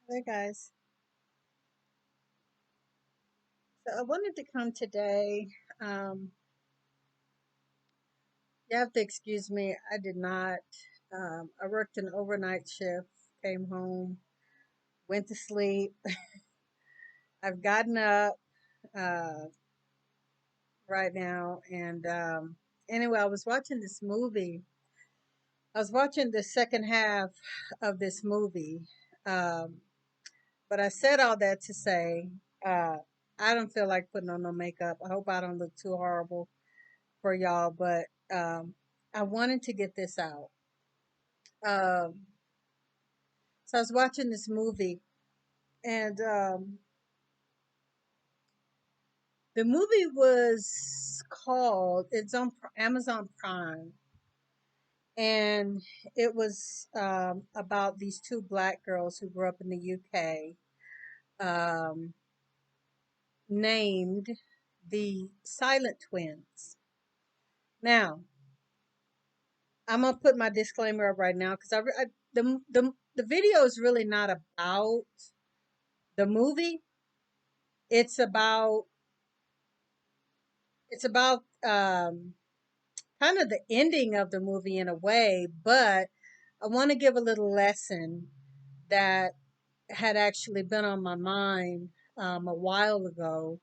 Hey guys. So I wanted to come today. Um, you have to excuse me. I did not. I worked an overnight shift, came home, went to sleep. I've gotten up uh, right now. And anyway, I was watching this movie. I was watching the second half of this movie. Um, but I said all that to say uh, I don't feel like putting on no makeup. I hope I don't look too horrible for y'all, but I wanted to get this out. Um, so I was watching this movie, and the movie was called. It's on Amazon Prime, and it was about these two black girls who grew up in the UK, um, named the Silent Twins. Now, I'm gonna put my disclaimer up right now because the video is really not about the movie. It's about it's about kind of the ending of the movie in a way, but I want to give a little lesson that had actually been on my mind a while ago,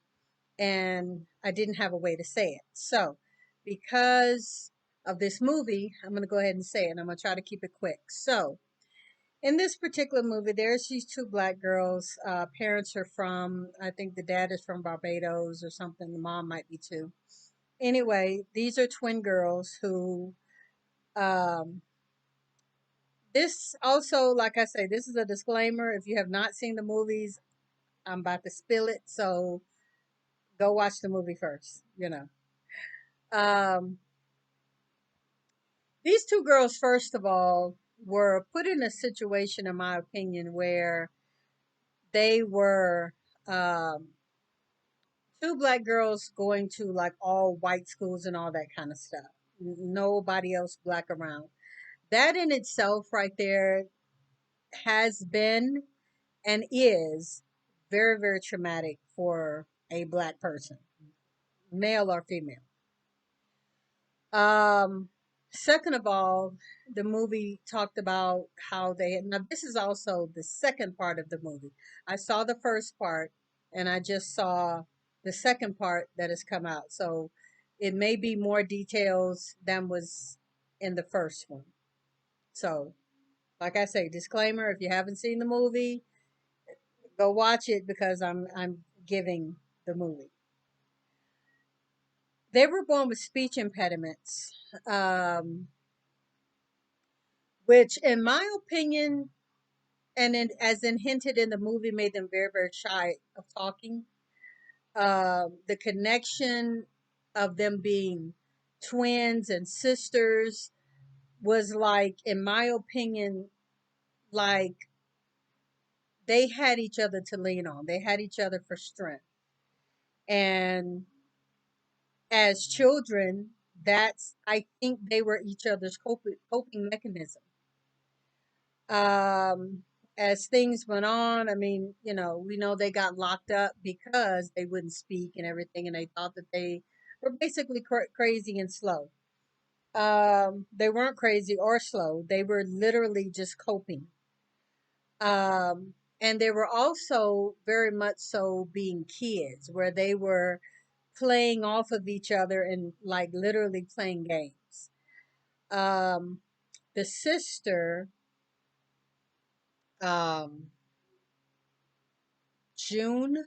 and I didn't have a way to say it. So, because of this movie, I'm going to go ahead and say it. I'm going to try to keep it quick. So, in this particular movie, there's these two black girls. Parents are from, I think the dad is from Barbados or something. The mom might be too. Anyway, these are twin girls who, um, this also, like I say, this is a disclaimer. If you have not seen the movies, I'm about to spill it. So go watch the movie first. Um, these two girls, first of all, were put in a situation, in my opinion, where they were um, two black girls going to like all white schools and all that kind of stuff. Nobody else black around. That in itself, right there, has been and is very, very traumatic for a black person, male or female. Um, Second of all, the movie talked about how they had. Now, this is also the second part of the movie. I saw the first part, and I just saw the second part that has come out. So it may be more details than was in the first one. So, like I say, disclaimer: if you haven't seen the movie, go watch it because I'm giving the movie. They were born with speech impediments, which, in my opinion, as in hinted in the movie, made them very, very shy of talking. The connection of them being twins and sisters was like, in my opinion, like they had each other to lean on. They had each other for strength. And as children, that's, I think they were each other's coping mechanism. Um, as things went on, I mean, we know they got locked up because they wouldn't speak and everything, and they thought that they were basically crazy and slow. They weren't crazy or slow, they were literally just coping. And they were also very much so being kids, where they were playing off of each other and like literally playing games. Um, the sister, um, June,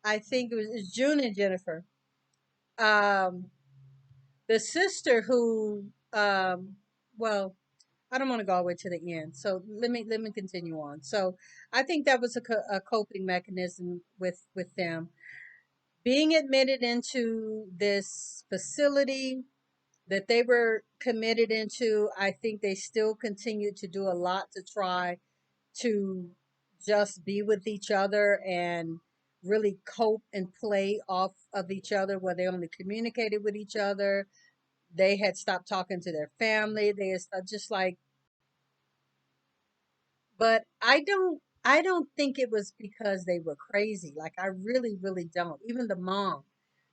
I think it's June and Jennifer. Um, the sister who, well, I don't want to go all the way to the end, so let me continue on. So I think that was a coping mechanism with them being admitted into this facility that they were committed into. I think they still continued to do a lot to try to just be with each other and really cope and play off of each other, where they only communicated with each other. They had stopped talking to their family. They had stopped, just like But I don't think it was because they were crazy. Like I really don't. Even the mom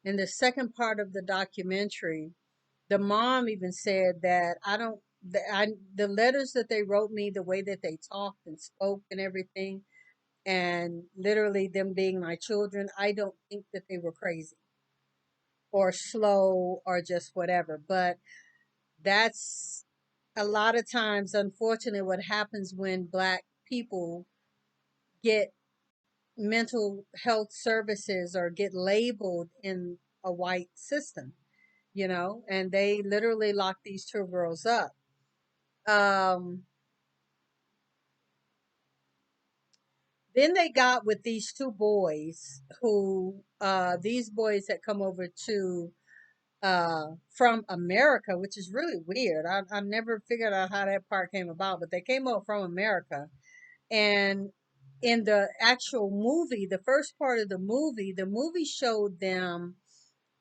in the second part of the documentary, the mom even said that the letters that they wrote me, the way that they talked and spoke and everything, and literally them being my children, I don't think that they were crazy or slow or just whatever. But that's a lot of times, unfortunately, what happens when black people get mental health services or get labeled in a white system, and they literally lock these two girls up. Um, then they got with these two boys who, these boys had come over to, from America, which is really weird. I never figured out how that part came about, but they came over from America. And in the actual movie, the first part of the movie showed them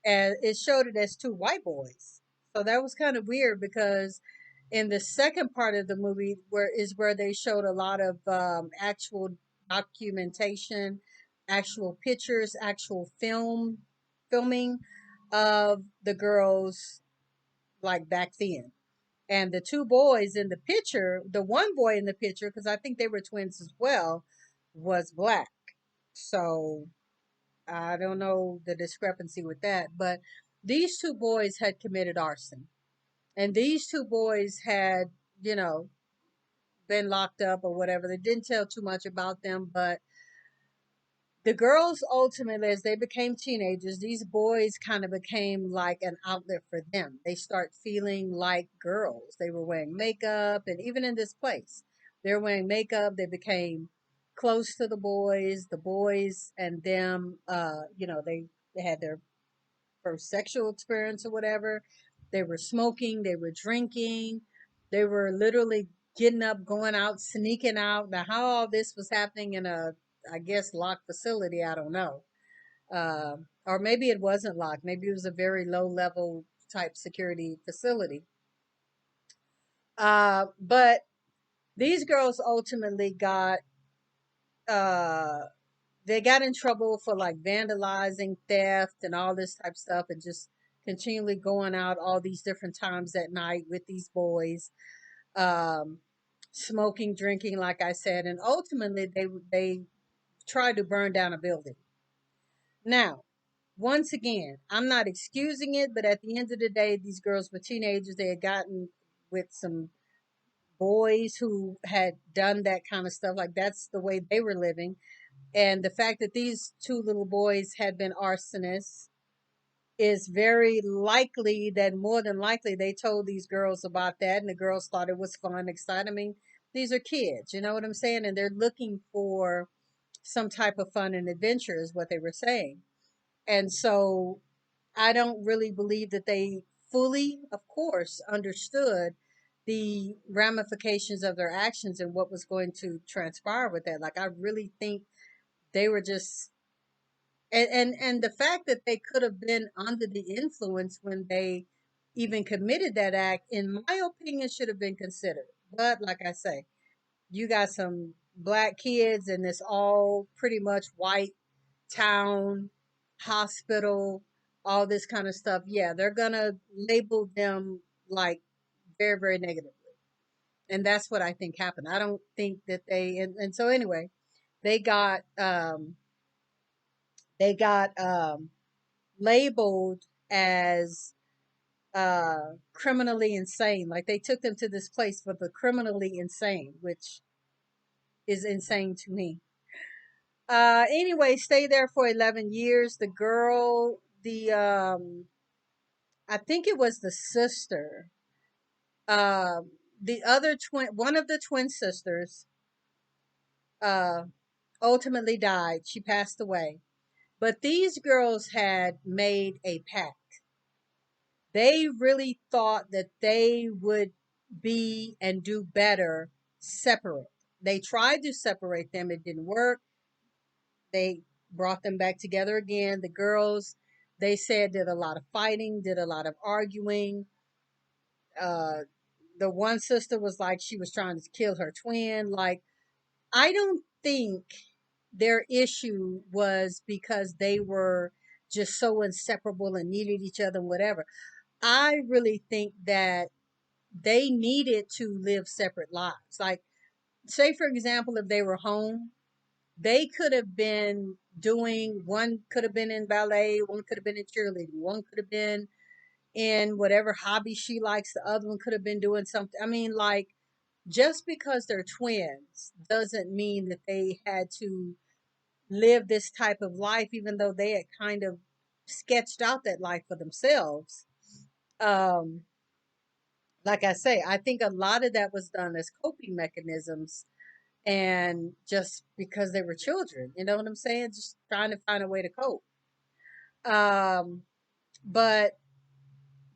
as it showed it as two white boys. So that was kind of weird because in the second part of the movie, where they showed a lot of actual documentation, actual pictures, actual filming of the girls like back then. And the two boys in the picture, the one boy in the picture, because I think they were twins as well, was black. So I don't know the discrepancy with that, but these two boys had committed arson. And these two boys had, you know, been locked up or whatever. They didn't tell too much about them, but the girls ultimately, as they became teenagers, these boys kind of became like an outlet for them. They start feeling like girls. They were wearing makeup, and even in this place, they're wearing makeup. They became close to the boys. The boys and them, they had their first sexual experience or whatever. They were smoking. They were drinking. They were literally getting up, going out, sneaking out. Now, how all this was happening in a, I guess, locked facility, I don't know. Or maybe it wasn't locked. Maybe it was a very low level type security facility. But these girls ultimately uh, they got in trouble for like vandalizing, theft, and all this type of stuff, and just continually going out all these different times at night with these boys, um, smoking, drinking, like I said, and ultimately they tried to burn down a building. Now, once again, I'm not excusing it, but at the end of the day, these girls were teenagers. They had gotten with some boys who had done that kind of stuff. Like that's the way they were living. And the fact that these two little boys had been arsonists is very likely that more than likely they told these girls about that, and the girls thought it was fun, exciting. I mean, these are kids, you know what I'm saying? And they're looking for some type of fun and adventure, is what they were saying. And so I don't really believe that they fully, of course, understood the ramifications of their actions and what was going to transpire with that. Like, I really think they were just, and the fact that they could have been under the influence when they even committed that act, in my opinion, should have been considered. But like I say, you got some black kids in this all pretty much white town, hospital, all this kind of stuff. Yeah, they're gonna label them like very negatively. And that's what I think happened. I don't think that and so anyway, they got um they got labeled as criminally insane. Like they took them to this place for the criminally insane, which is insane to me. Anyway, stay there for 11 years. The girl, I think it was the sister, the other twin, one of the twin sisters, uh, ultimately died. She passed away. But these girls had made a pact. They really thought that they would be and do better separate. They tried to separate them, it didn't work. They brought them back together again. The girls, they said, did a lot of fighting, did a lot of arguing. Uh, the one sister was like she was trying to kill her twin. Like I don't think their issue was because they were just so inseparable and needed each other and whatever. I really think that they needed to live separate lives. Like, say, for example, if they were home, they could have been doing, one could have been in ballet, one could have been in cheerleading, one could have been in whatever hobby she likes, the other one could have been doing something. I mean, like, just because they're twins doesn't mean that they had to live this type of life, even though they had kind of sketched out that life for themselves. Um, like I say, I think a lot of that was done as coping mechanisms and just because they were children, you know what I'm saying? Just trying to find a way to cope. Um, but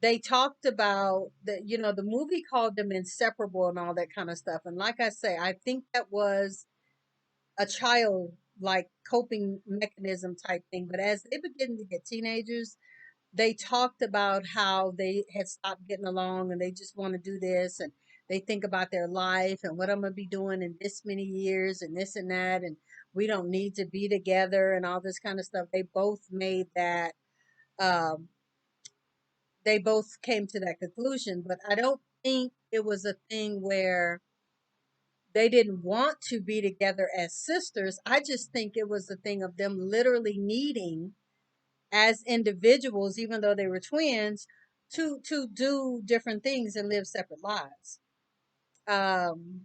they talked about that, the movie called them inseparable and all that kind of stuff. And like I say, I think that was a child like coping mechanism type thing. But as they begin to get teenagers, they talked about how they had stopped getting along and they just want to do this, and they think about their life and what I'm going to be doing in this many years and this and that, and we don't need to be together and all this kind of stuff. They both made that, um, they both came to that conclusion, but I don't think it was a thing where they didn't want to be together as sisters. I just think it was a thing of them literally needing, as individuals, even though they were twins, to do different things and live separate lives. Um,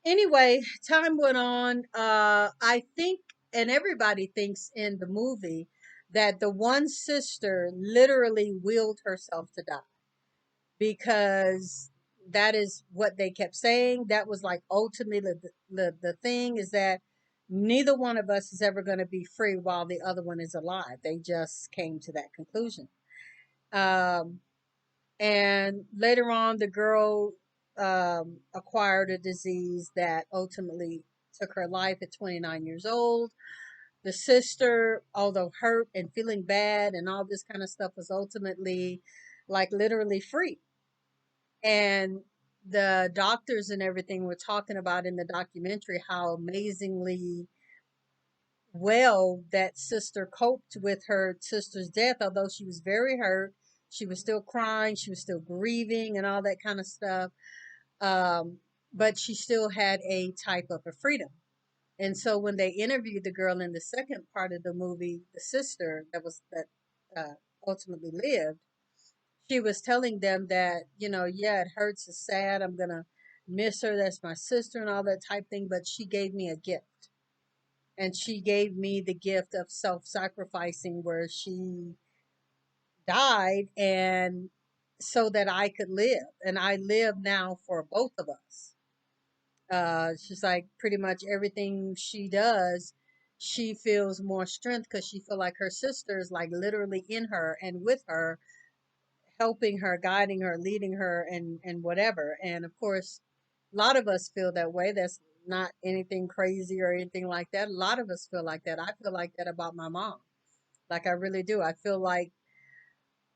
anyway, time went on. I think, and everybody thinks in the movie, that the one sister literally willed herself to die, because that is what they kept saying. That was like ultimately the thing, is that neither one of us is ever going to be free while the other one is alive. They just came to that conclusion. Um, and later on, the girl acquired a disease that ultimately took her life at 29 years old. The sister, although hurt and feeling bad and all this kind of stuff, was ultimately like literally free. And the doctors and everything were talking about in the documentary how amazingly well that sister coped with her sister's death. Although she was very hurt, she was still crying, she was still grieving and all that kind of stuff. um, but she still had a type of a freedom. And so when they interviewed the girl in the second part of the movie, the sister that ultimately lived, she was telling them that, yeah, it hurts, it's sad, I'm gonna miss her, that's my sister and all that type thing, but she gave me a gift. And she gave me the gift of self-sacrificing, where she died, and so that I could live. And I live now for both of us. She's like, pretty much everything she does, she feels more strength because she feel like her sister is like literally in her and with her, helping her, guiding her, leading her, and whatever. And of course, a lot of us feel that way. That's not anything crazy or anything like that. A lot of us feel like that. I feel like that about my mom. Like, I really do. I feel like,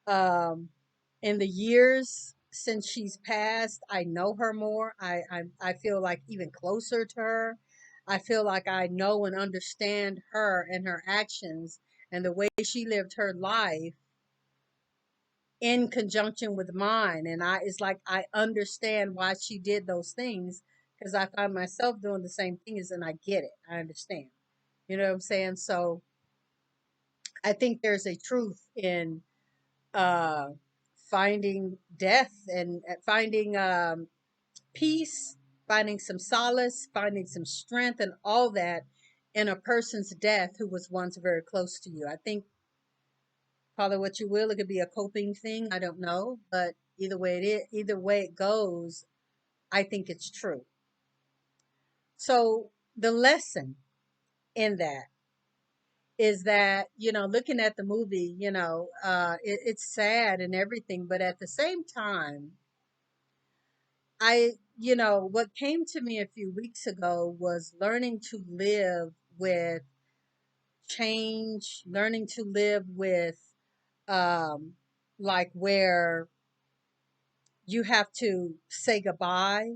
um, in the years since she's passed, I know her more. I feel like even closer to her. I feel like I know and understand her and her actions and the way she lived her life in conjunction with mine. And it's like I understand why she did those things, because I find myself doing the same things and I get it. I understand. You know what I'm saying? So I think there's a truth in uh, finding death and finding peace, finding some solace, finding some strength, and all that in a person's death who was once very close to you. I think, call it what you will, it could be a coping thing. I don't know, but either way it goes, I think it's true. So the lesson in that is that, looking at the movie, it's sad and everything, but at the same time, what came to me a few weeks ago was learning to live with change, learning to live with, um, like, where you have to say goodbye,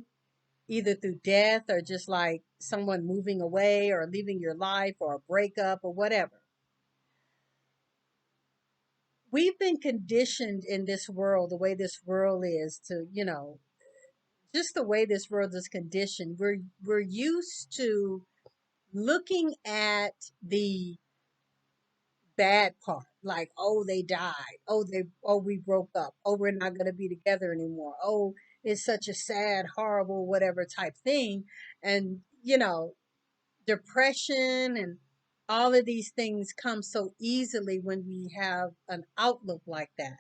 either through death or just like someone moving away or leaving your life or a breakup or whatever. We've been conditioned in this world, the way this world is, to, just the way this world is conditioned. We're used to looking at the bad part, like, oh, they died, oh, we broke up, oh, we're not going to be together anymore, oh, it's such a sad, horrible, whatever type thing. And depression and all of these things come so easily when we have an outlook like that.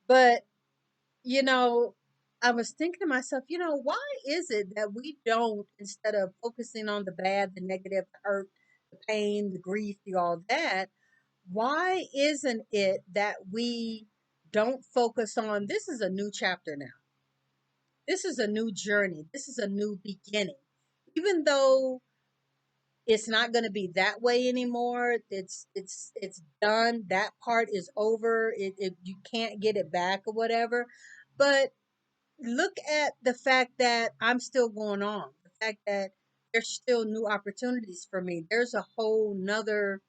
But you know I was thinking to myself, why is it that we don't, instead of focusing on the bad, the negative, the hurt, the pain, the grief, the all that, why isn't it that we don't focus on, this is a new chapter now, this is a new journey, this is a new beginning, even though it's not going to be that way anymore. It's done, that part is over, you can't get it back or whatever. But look at the fact that I'm still going on, the fact that there's still new opportunities for me. There's a whole nother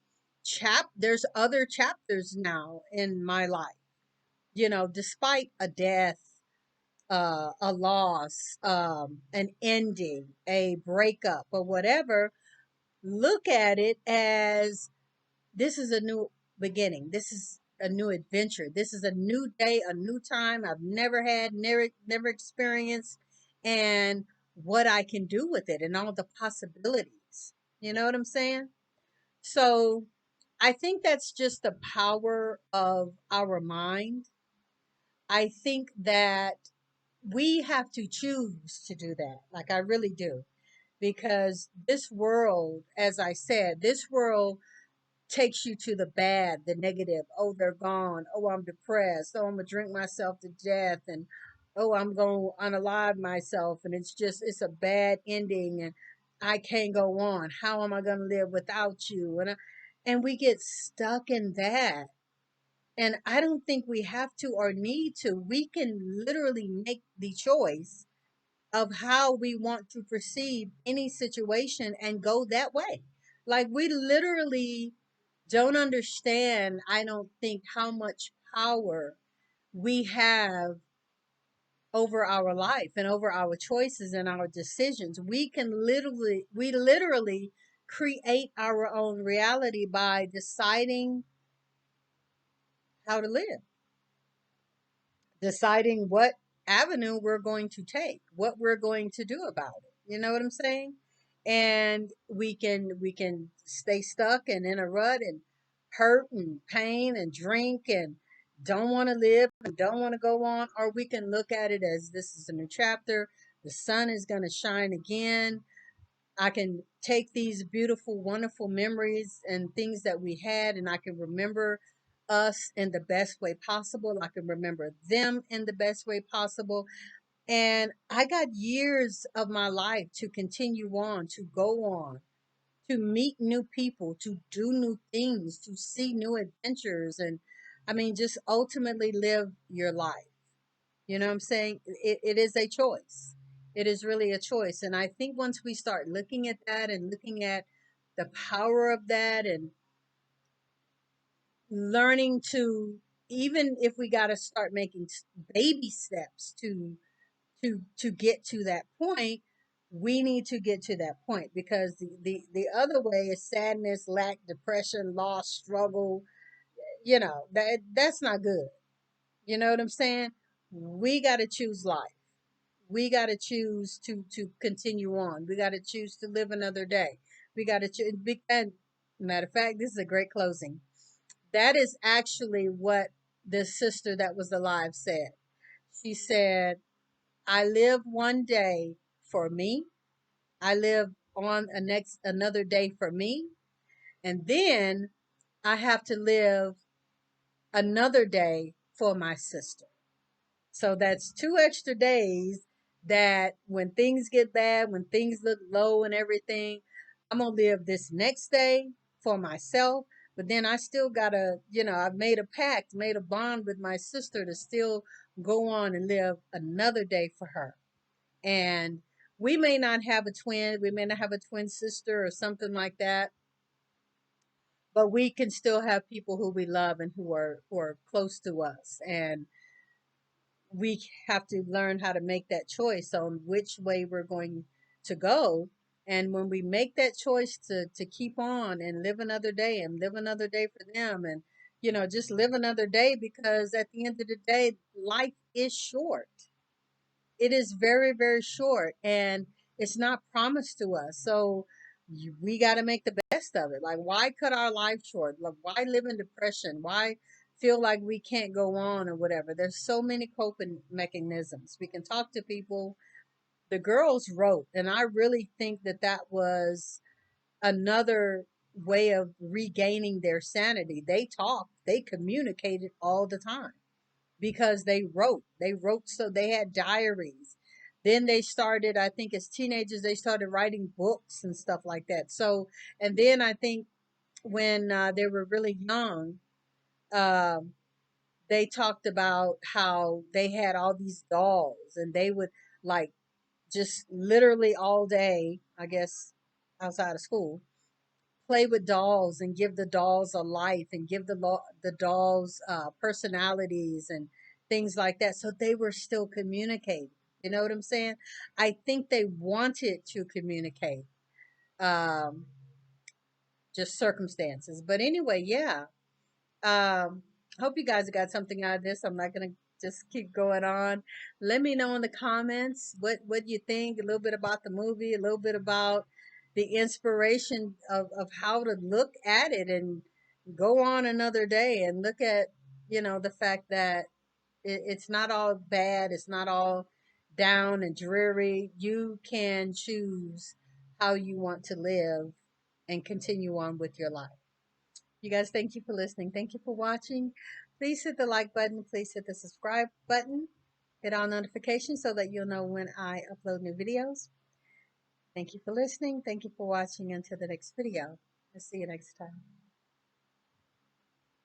there's other chapters now in my life, despite a death, a loss, an ending, a breakup, or whatever. Look at it as, this is a new beginning. This is a new adventure. This is a new day, a new time I've never had, never experienced, and what I can do with it and all the possibilities. You know what I'm saying? So I think that's just the power of our mind. I think that we have to choose to do that. Like, I really do. Because this world, as I said, this world takes you to the bad, the negative. Oh, they're gone. Oh, I'm depressed. Oh, I'm gonna drink myself to death, and oh, I'm gonna unalive myself, and it's a bad ending, and I can't go on. How am I gonna live without you? And we get stuck in that. And I don't think we have to or need to. We can literally make the choice of how we want to perceive any situation and go that way. Like, we literally don't understand, I don't think, how much power we have over our life and over our choices and our decisions. We literally create our own reality by deciding how to live, deciding what avenue we're going to take, what we're going to do about it. You know what I'm saying? And we can stay stuck and in a rut and hurt and pain and drink and don't want to live and don't want to go on, or we can look at it as, this is a new chapter. The sun is going to shine again. I can take these beautiful, wonderful memories and things that we had, and I can remember us in the best way possible. I can remember them in the best way possible. And I got years of my life to continue on, to go on, to meet new people, to do new things, to see new adventures. And I mean, just ultimately live your life. You know what I'm saying? It is a choice. It is really a choice. And I think once we start looking at that and looking at the power of that and learning to, even if we got to start making baby steps to get to that point, we need to get to that point, because the other way is sadness, lack, depression, loss, struggle. That's not good. You know what I'm saying? We got to choose life. We got to choose to continue on. We got to choose to live another day. We got to choose. And matter of fact, this is a great closing. That is actually what the sister that was alive said. She said, "I live one day for me. I live on another day for me, and then I have to live another day for my sister." So that's 2 extra days, that when things get bad, when things look low and everything, I'm going to live this next day for myself. But then I still got to, I've made a pact, made a bond with my sister to still go on and live another day for her. And we may not have a twin, we may not have a twin sister or something like that, but we can still have people who we love and who are close to us. And we have to learn how to make that choice on which way we're going to go. And when we make that choice to keep on and live another day and live another day for them, and just live another day, because at the end of the day, life is short. It is very, very short, and it's not promised to us. So we got to make the best of it. Like, why cut our life short? Like, why live in depression? Why feel like we can't go on or whatever? There's so many coping mechanisms. We can talk to people. The girls wrote, and I really think that that was another way of regaining their sanity. They talked, they communicated all the time because they wrote, so they had diaries. Then they started, I think as teenagers, they started writing books and stuff like that. So, and then I think when they were really young, um, they talked about how they had all these dolls, and they would, like, just literally all day, I guess, outside of school, play with dolls and give the dolls a life and give the dolls personalities and things like that. So they were still communicating. You know what I'm saying? I think they wanted to communicate, um, just circumstances. But anyway, yeah. Hope you guys got something out of this. I'm not gonna just keep going on. Let me know in the comments what you think, a little bit about the movie, a little bit about the inspiration of how to look at it and go on another day and look at, the fact that it's not all bad, it's not all down and dreary. You can choose how you want to live and continue on with your life. You guys, thank you for listening. Thank you for watching. Please hit the like button. Please hit the subscribe button. Hit on notifications so that you'll know when I upload new videos. Thank you for listening. Thank you for watching. Until the next video. I'll see you next time.